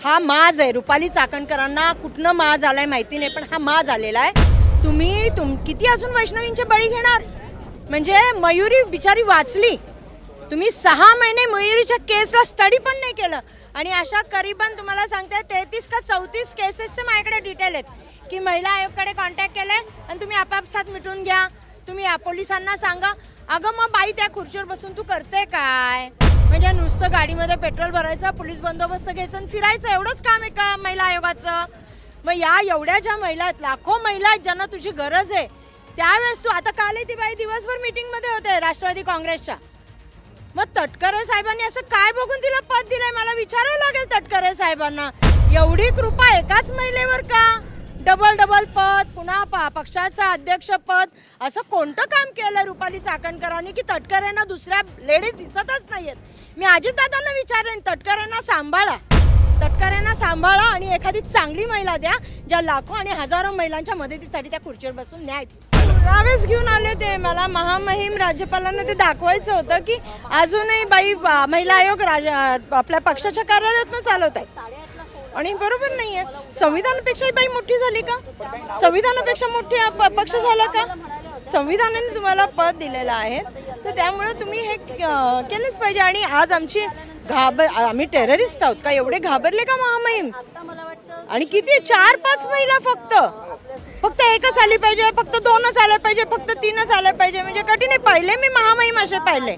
हा माज आहे. रुपाली चाकणकरांना कुठनं माज आलाय माहिती नाही, पण हा माज आलेला आहे. तुम्ही किती अजून वैष्णवींचे बळी घेणार? म्हणजे मयुरी बिचारी वाचली. तुम्ही 6 महिने मयुरीच्या केसला स्टडी पण नाही केलं आणि अशा करीबन तुम्हाला सांगते 33 का 34 केसेसचे माझ्याकडे डिटेल आहेत की महिला आयोगाकडे कॉन्टॅक्ट केले आणि तुम्ही आपापसात मिटून घ्या. तुम्ही पोलिसांना सांगा. अगं मग बाई त्या खुर्चीवर बसून तू करते काय? म्हणजे नुसतं गाडीमध्ये पेट्रोल भरायचं, पोलीस बंदोबस्त घ्यायचं आणि फिरायचं, एवढंच काम आहे का महिला आयोगाचं? मग या एवढ्या ज्या महिला आहेत, लाखो महिला आहेत ज्यांना तुझी गरज आहे, त्यावेळेस तू आता काल ती बाई दिवसभर मीटिंगमध्ये होते राष्ट्रवादी काँग्रेसच्या. मग तटकरे साहेबांनी असं काय बघून तिला पद दिलंय मला विचारायला लागेल तटकरे साहेबांना. एवढी कृपा एकाच महिलेवर का? डबल पद, पुन्हा पक्षाचं अध्यक्ष पद, असं कोणतं काम केलं रुपाली चाकणकरांनी की तटकरेंना दुसऱ्या लेडीज दिसतच नाहीयेत? मी अजितदादांना विचारेन, तटकरेंना सांभाळा, तटकरेंना सांभाळा आणि एखादी चांगली महिला द्या ज्या लाखो आणि हजारो महिलांच्या मदतीसाठी त्या खुर्चीवर बसून न्याय. पुरावेच घेऊन आले ते. मला महामहिम राज्यपालांना ते दाखवायचं होतं की अजूनही बाई महिला आयोग आपल्या पक्षाच्या कार्यालयातून चालवत आहे आणि बरोबर नाहीये. संविधानापेक्षा बाई मोठी झाली का? संविधानापेक्षा मोठी पक्ष झाला का? संविधानाने तुम्हाला पद दिलेलं आहे, तर त्यामुळे तुम्ही हे केलंच पाहिजे. आणि आज आमची आम्ही टेररिस्ट आहोत का? एवढे घाबरले का महामहिम? आणि किती 4-5 महिला फक्त एकच आली पाहिजे, फक्त 2च आले पाहिजे, फक्त 3च आले पाहिजे, म्हणजे कठीण आहे. पहिले मी महामहिम असे पाहिले.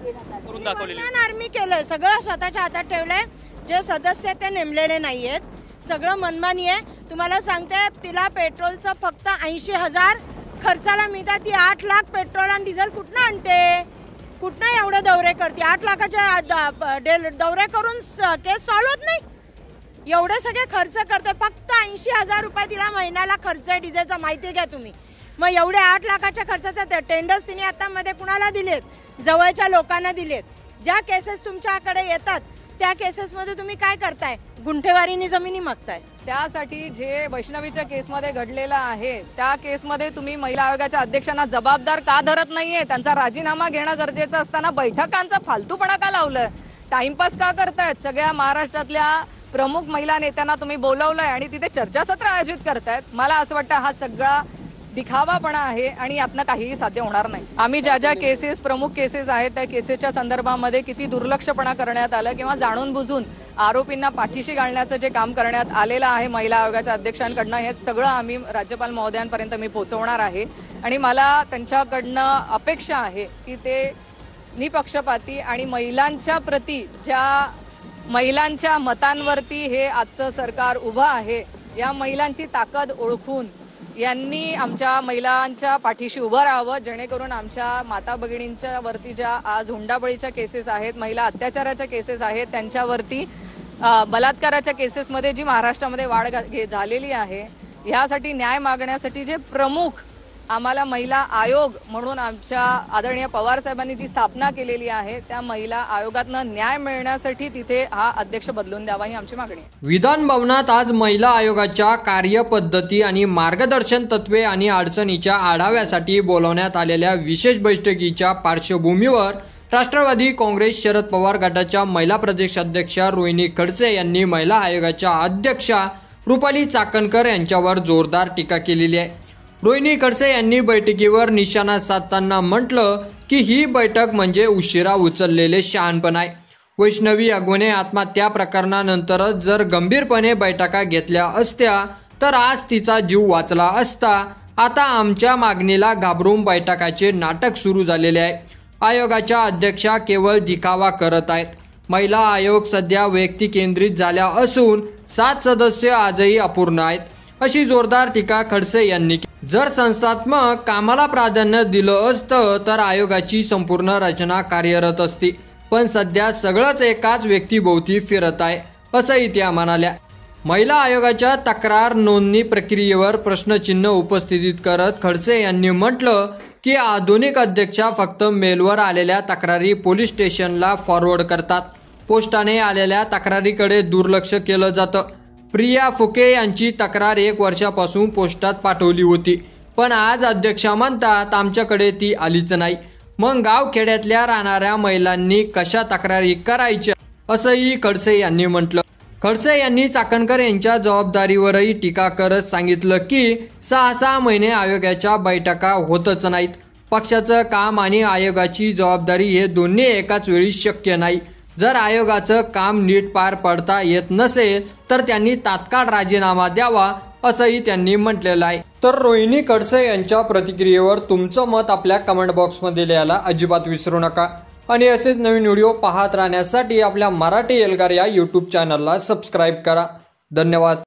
आर्मी केलं, सगळं स्वतःच्या हातात ठेवलंय. जे सदस्य ते नेमलेले नाहीयेत, सगळं मनमानी आहे. तुम्हाला सांगते, तिला पेट्रोलचं फक्त 80,000 खर्चाला मिळतात. ती 8 लाख पेट्रोल आणि डिझेल कुठनं आणते? कुठनं एवढे दौरे करते? 8 लाखाच्या दौरे करून केस सॉल्व्ह होत नाही. एवढे सगळे खर्च करते, फक्त 80,000 रुपये तिला महिन्याला खर्च आहे डिझेलचा. माहिती घ्या तुम्ही. मग एवढे 8 लाखाच्या खर्चाचे टेंडर्स तिने आतामध्ये कुणाला दिलेत? जवळच्या लोकांना दिलेत. ज्या केसेस तुमच्याकडे येतात त्या केसेसमध्ये तुम्ही काय करताय? गुंठेवारीने जमिनी मागताय. त्यासाठी जे वैष्णवीच्या केसमध्ये घडलेलं आहे त्या केसमध्ये तुम्ही महिला आयोगाच्या अध्यक्षांना जबाबदार का धरत नाहीये? त्यांचा राजीनामा घेणं गरजेचं असताना बैठकांचा फालतूपणा का लावलं? टाइमपास का करतायत? सगळ्या महाराष्ट्रातल्या प्रमुख महिला नेत्यांना तुम्ही बोलवलंय आणि तिथे चर्चासत्र आयोजित करतायत. मला असं वाटतं हा सगळा दिखावापणा आहे आणि यातनं काहीही साध्य होणार नाही. आम्ही ज्या केसेस, प्रमुख केसेस आहेत त्या केसेसच्या संदर्भामध्ये किती दुर्लक्षपणा करण्यात आलं किंवा जाणून बुजून आरोपींना पाठीशी घालण्याचं जे काम करण्यात आलेलं आहे महिला आयोगाच्या अध्यक्षांकडनं, हे सगळं आम्ही राज्यपाल महोदयांपर्यंत मी पोहोचवणार आहे. आणि मला त्यांच्याकडनं अपेक्षा आहे की ते निपक्षपाती आणि महिलांच्या प्रती, ज्या महिलांच्या मतांवरती हे आजचं सरकार उभं आहे, या महिलांची ताकद ओळखून यांनी आमच्या महिलांच्या पाठीशी उभं राहावं, जेणेकरून आमच्या माता भगिनींच्या वरती ज्या आज हुंडाबळीच्या केसेस आहेत, महिला अत्याचाराच्या केसेस आहेत, त्यांच्यावरती बलात्काराच्या केसेसमध्ये जी महाराष्ट्रामध्ये वाढ झालेली आहे, यासाठी न्याय मागण्यासाठी जे प्रमुख आम्हाला महिला आयोग म्हणून आमच्या आदरणीय पवार साहेबांनी जी स्थापना केलेली आहे, त्या महिला आयोगातनं न्याय मिळण्यासाठी तिथे हा अध्यक्ष बदलून द्यावा ही आमची मागणी आहे. विधान भवनात आज महिला आयोगाच्या कार्यपद्धती आणि मार्गदर्शन तत्वे आणि अडचणीच्या आढाव्यासाठी बोलवण्यात आलेल्या विशेष बैठकीच्या पार्श्वभूमीवर राष्ट्रवादी काँग्रेस शरद पवार गटाच्या महिला प्रदेश अध्यक्षा रोहिणी खडसे यांनी महिला आयोगाच्या अध्यक्षा रुपाली चाकणकर यांच्यावर जोरदार टीका केलेली आहे. रोहिणी खडसे यांनी बैठकीवर निशाणा साधताना म्हटलं की ही बैठक म्हणजे उशिरा उचललेले शहाणपण आहे. वैष्णवी अगवणे आत्महत्या प्रकरणानंतरच जर गंभीरपणे बैठका घेतल्या असत्या तर आज तिचा जीव वाचला असता. आता आमच्या मागणीला घाबरून बैठकाचे नाटक सुरू झालेले आहे. आयोगाच्या अध्यक्षा केवळ दिखावा करत आहेत. महिला आयोग सध्या व्यक्ती केंद्रित झाल्या असून 7 सदस्य आजही अपूर्ण आहेत, अशी जोरदार टीका खडसे यांनी केली. जर संस्थात्मक कामाला प्राधान्य दिलं असतं तर आयोगाची संपूर्ण रचना कार्यरत असती, पण सध्या सगळंच एकाच व्यक्तीभोवती फिरत आहे, असंही त्या म्हणाल्या. महिला आयोगाच्या तक्रार नोंदणी प्रक्रियेवर प्रश्नचिन्ह उपस्थित करत खडसे यांनी म्हटलं की आधुनिक अध्यक्षा फक्त मेलवर आलेल्या तक्रारी पोलीस स्टेशनला फॉरवर्ड करतात. पोस्टाने आलेल्या तक्रारीकडे दुर्लक्ष केलं जातं. प्रिया फुके यांची तक्रार 1 वर्षापासून पोस्टात पाठवली होती, पण आज अध्यक्षा म्हणतात आमच्याकडे ती आलीच नाही. मग गावखेड्यातल्या राहणाऱ्या महिलांनी कशा तक्रारी करायच्या, असंही खडसे यांनी म्हटलं. खडसे यांनी चाकणकर यांच्या जबाबदारीवरही टीका करत सांगितलं की 6 महिने आयोगाच्या बैठका होतच नाहीत. पक्षाचं काम आणि आयोगाची जबाबदारी हे दोन्ही एकाच वेळी शक्य नाही. जर आयोगाचं काम नीट पार पाडता येत नसेल तर त्यांनी तात्काळ राजीनामा द्यावा असंही त्यांनी म्हटलेलं आहे. तर रोहिणी खडसे यांच्या प्रतिक्रियेवर तुमचं मत आपल्या कमेंट बॉक्समध्ये लिहायला अजिबात विसरू नका. आणि असेच नवीन व्हिडिओ पाहत राहण्यासाठी आपल्या मराठी एल्गार या यूट्यूब चॅनलला सबस्क्राईब करा. धन्यवाद.